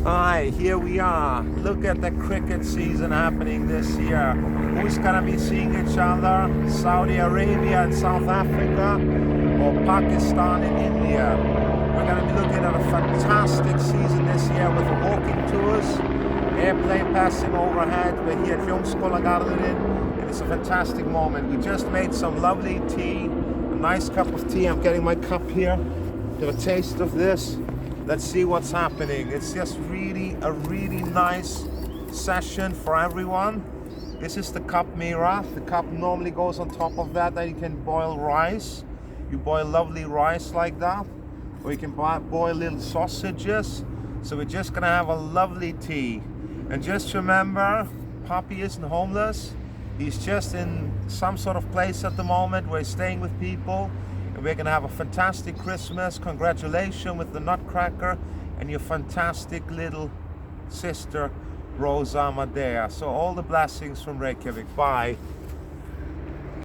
Hi, here we are. Look at the cricket season happening this year. Who's gonna be seeing each other? Saudi Arabia and South Africa, or Pakistan and India? We're gonna be looking at a fantastic season this year with the walking tours, airplane passing overhead. We're here at Hljómskálagarðurinn, and it's a fantastic moment. We just made some lovely tea, a nice cup of tea. I'm getting my cup here. Have a taste of this. Let's see what's happening. It's just a really nice session for everyone. This is the cup mira. The cup normally goes on top of that. Then you can boil rice. You boil lovely rice like that. Or you can boil little sausages. So we're just gonna have a lovely tea. And just remember, Poppy isn't homeless. He's just in some sort of place at the moment where he's staying with people. We're going to have a fantastic Christmas. Congratulations with the Nutcracker and your fantastic little sister, Rosa Madea. So all the blessings from Reykjavik. Bye.